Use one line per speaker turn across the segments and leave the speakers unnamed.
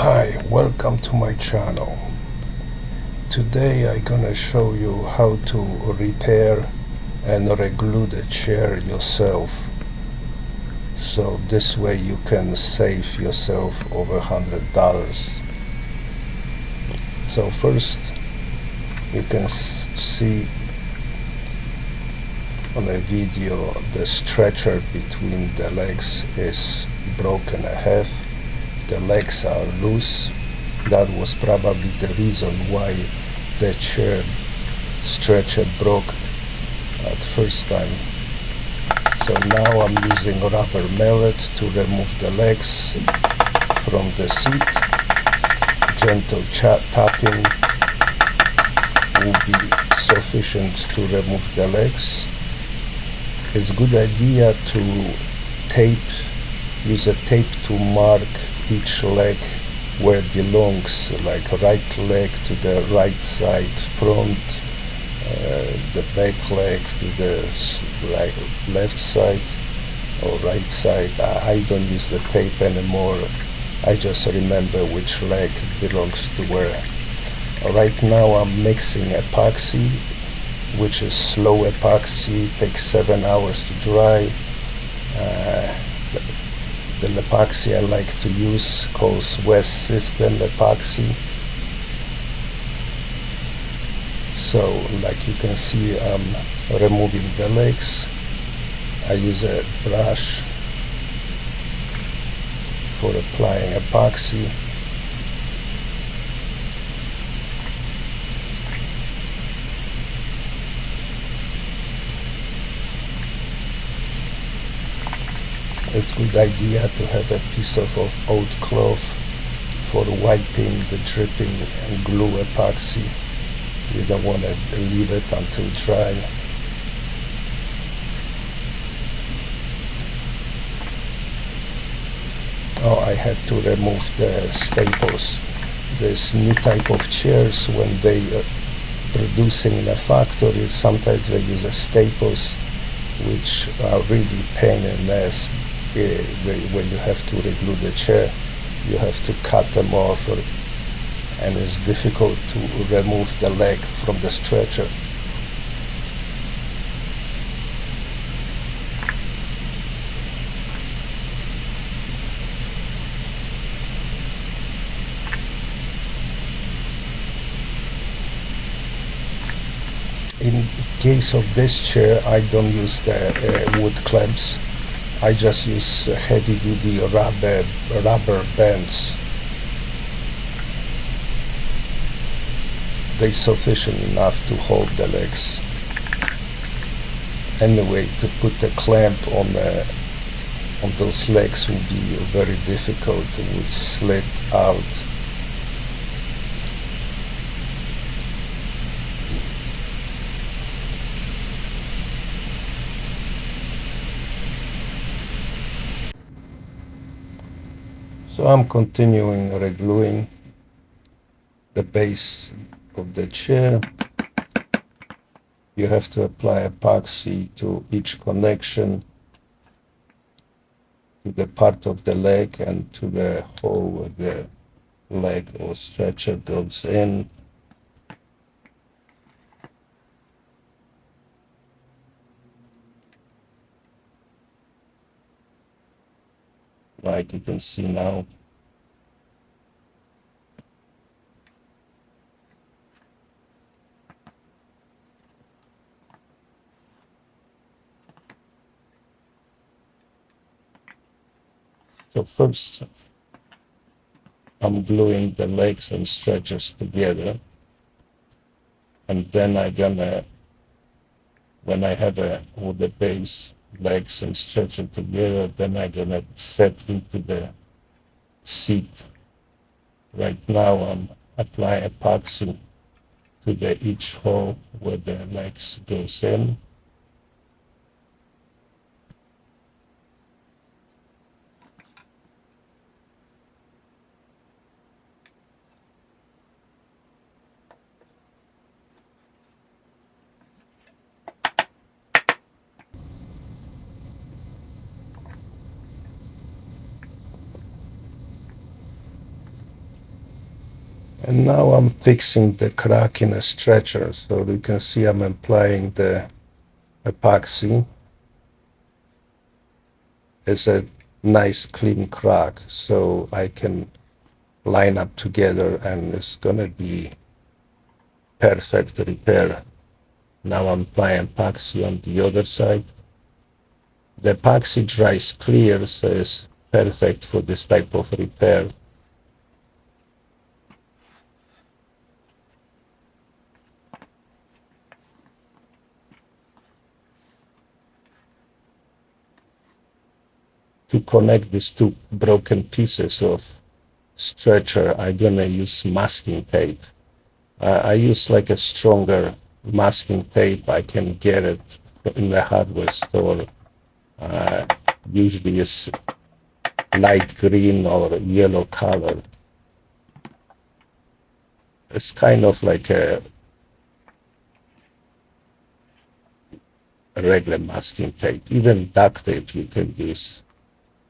Hi, welcome to my channel. Today I'm gonna show you how to repair and reglue the chair yourself. So this way you can save yourself over $100. So first you can see on a video the stretcher between the legs is broken in half. The legs are loose. That was probably the reason why the chair stretcher broke at first time. So now I'm using a rubber mallet to remove the legs from the seat. Gentle tapping will be sufficient to remove the legs. It's a good idea to use a tape to mark each leg where it belongs, like right leg to the right side front, the back leg to the left side or right side. I don't use the tape anymore. I just remember which leg belongs to where. Right now I'm mixing epoxy, which is slow epoxy, takes 7 hours to dry. The epoxy I like to use calls West System epoxy. So like you can see, I'm removing the legs. I use a brush for applying epoxy. It's a good idea to have a piece of old cloth for wiping the dripping and glue epoxy. You don't want to leave it until dry. Oh, I had to remove the staples. This new type of chairs, when they are producing in a factory, sometimes they use staples, which are really pain in the ass. When you have to reglue the chair, you have to cut them off, and it's difficult to remove the leg from the stretcher. In case of this chair, I don't use the wood clamps. I just use heavy-duty rubber bands. They're sufficient enough to hold the legs. Anyway, to put the clamp on those legs would be very difficult. It would slip out. So I'm continuing regluing the base of the chair. You have to apply epoxy to each connection, to the part of the leg and to the hole where the leg or stretcher goes in. Like you can see now. So first, I'm gluing the legs and stretchers together, and then when I have all the base, legs and stretcher together, then I'm gonna set into the seat. Right now I'm applying epoxy to each hole where the legs goes in. And now I'm fixing the crack in a stretcher. So you can see I'm applying the epoxy. It's a nice clean crack, so I can line up together and it's gonna be perfect repair. Now I'm applying epoxy on the other side. The epoxy dries clear, so it's perfect for this type of repair. To connect these two broken pieces of stretcher, I'm gonna use masking tape. I use like a stronger masking tape. I can get it in the hardware store. Usually it's light green or yellow color. It's kind of like a regular masking tape. Even duct tape you can use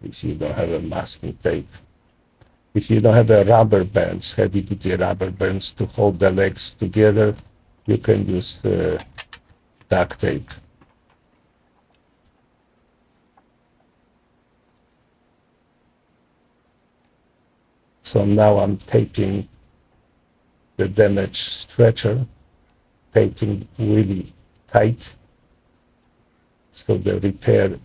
if you don't have a masking tape. If you don't have a rubber bands, heavy duty rubber bands to hold the legs together, you can use duct tape. So now I'm taping the damaged stretcher, taping really tight so the repair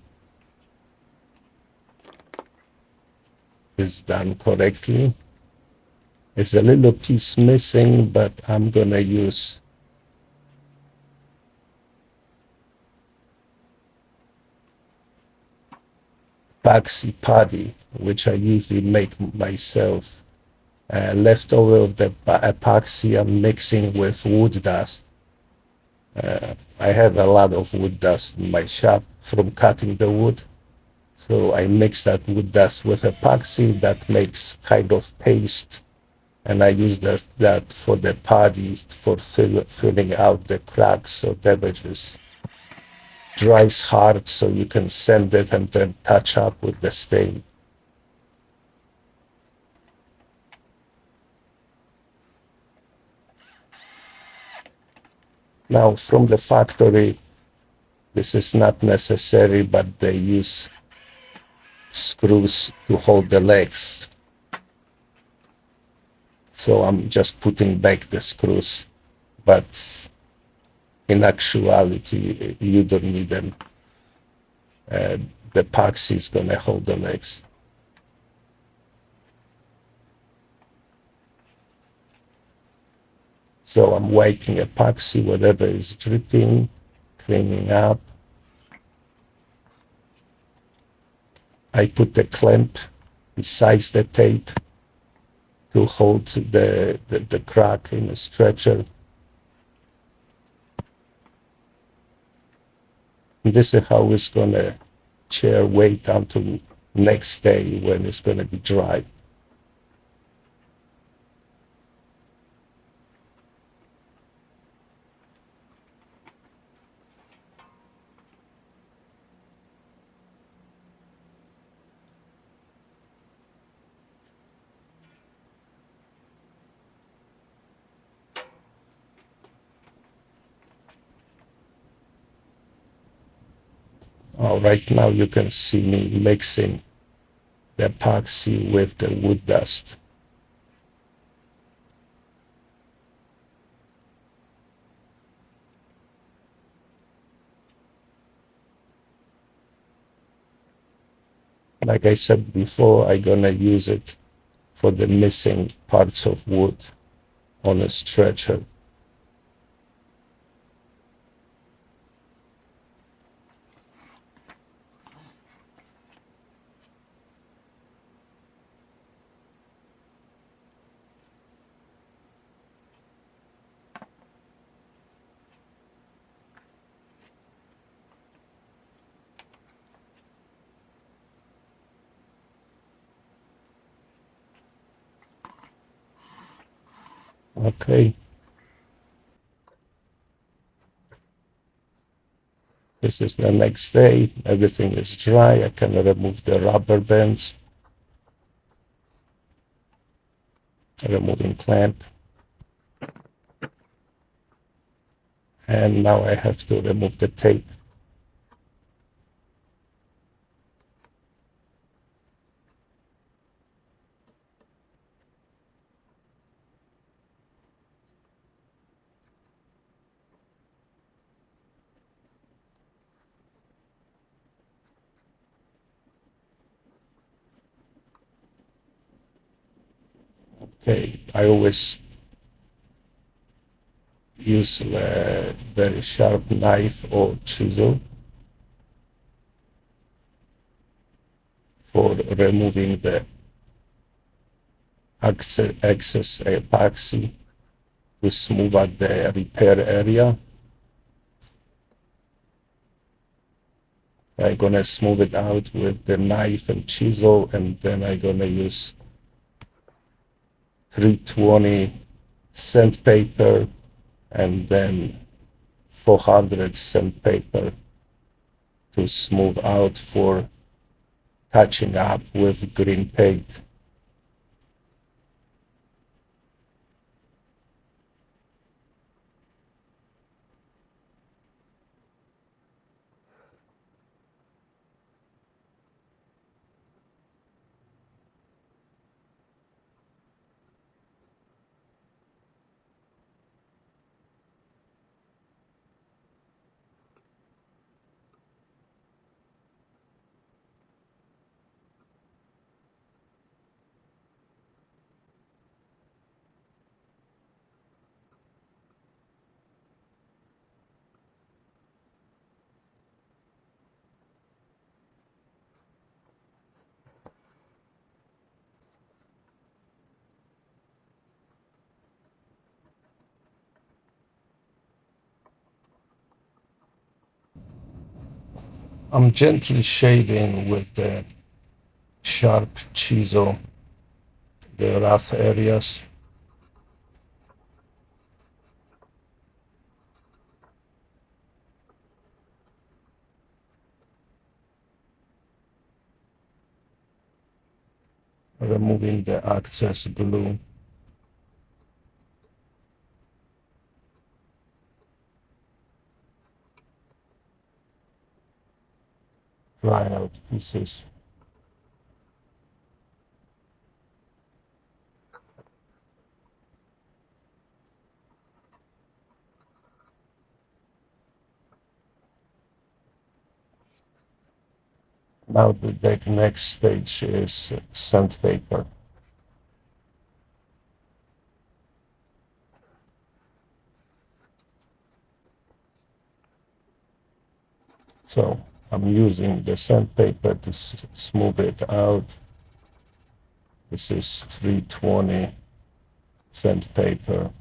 is done correctly. There's a little piece missing, but I'm gonna use epoxy putty, which I usually make myself. Leftover of the epoxy I'm mixing with wood dust. I have a lot of wood dust in my shop from cutting the wood. So I mix that wood dust with epoxy that makes kind of paste. And I use that for the putty for filling out the cracks or damages. Dries hard so you can sand it and then touch up with the stain. Now from the factory, this is not necessary, but they use screws to hold the legs. So I'm just putting back the screws, but in actuality, you don't need them. The epoxy is gonna hold the legs. So I'm wiping epoxy, whatever is dripping, cleaning up. I put the clamp besides the tape to hold the crack in the stretcher. And this is how it's gonna chair wait until next day when it's gonna be dry. Right now you can see me mixing the epoxy with the wood dust. Like I said before, I'm gonna use it for the missing parts of wood on a stretcher. Okay. This is the next day. Everything is dry. I can remove the rubber bands. removing clamp. And now I have to remove the tape. Okay, I always use a very sharp knife or chisel for removing the excess epoxy to smooth out the repair area. I'm gonna smooth it out with the knife and chisel, and then I'm gonna use 320 sandpaper and then 400 sandpaper to smooth out for touching up with green paint. I'm gently shading with the sharp chisel the rough areas. Removing the excess glue. Dry out pieces. Now the next stage is sandpaper. So I'm using the sandpaper to smooth it out. This is 320 sandpaper.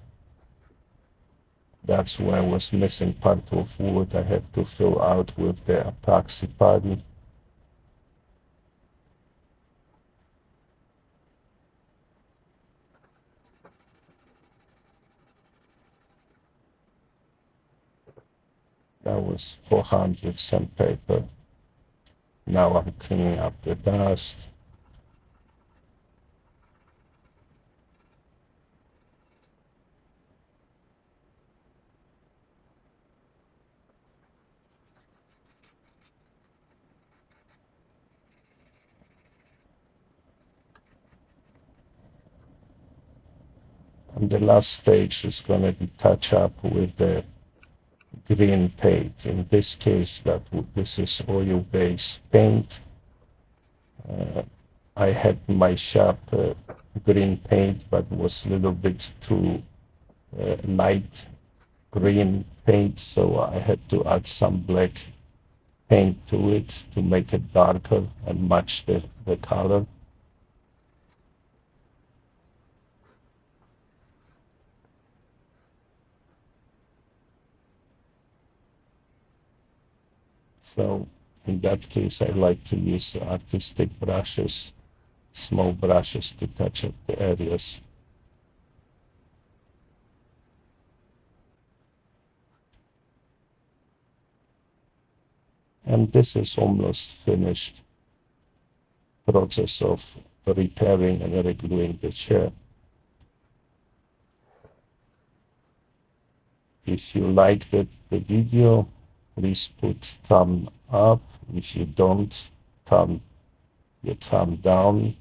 That's where I was missing part of wood. I had to fill out with the epoxy putty. That was 400 sandpaper. Now I'm cleaning up the dust. And the last stage is going to be touch up with the green paint. In this case, this is oil-based paint. I had my shop green paint, but was a little bit too light green paint, so I had to add some black paint to it to make it darker and match the color. So in that case, I like to use artistic brushes, small brushes to touch up the areas. And this is almost finished process of repairing and regluing the chair. if you liked the video, please put thumb up. If you don't, your thumb down.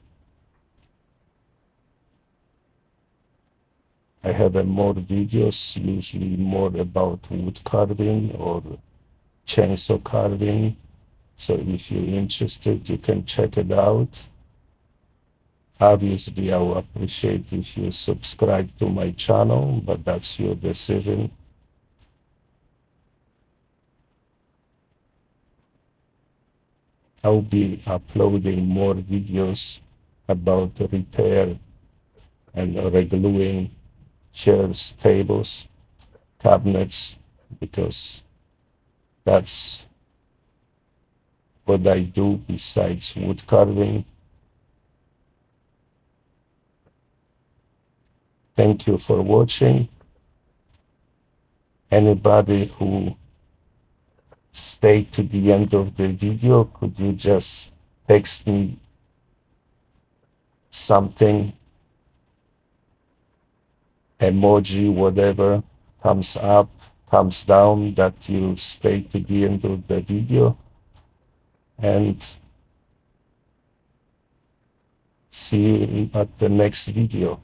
I have more videos, usually more about wood carving or chainsaw carving. So if you're interested, you can check it out. Obviously, I will appreciate if you subscribe to my channel, but that's your decision. I'll be uploading more videos about repair and regluing chairs, tables, cabinets, because that's what I do besides wood carving. Thank you for watching. Anybody who stayed to the end of the video, could you just text me something, emoji, whatever, thumbs up, thumbs down, that you stayed to the end of the video, and see you at the next video.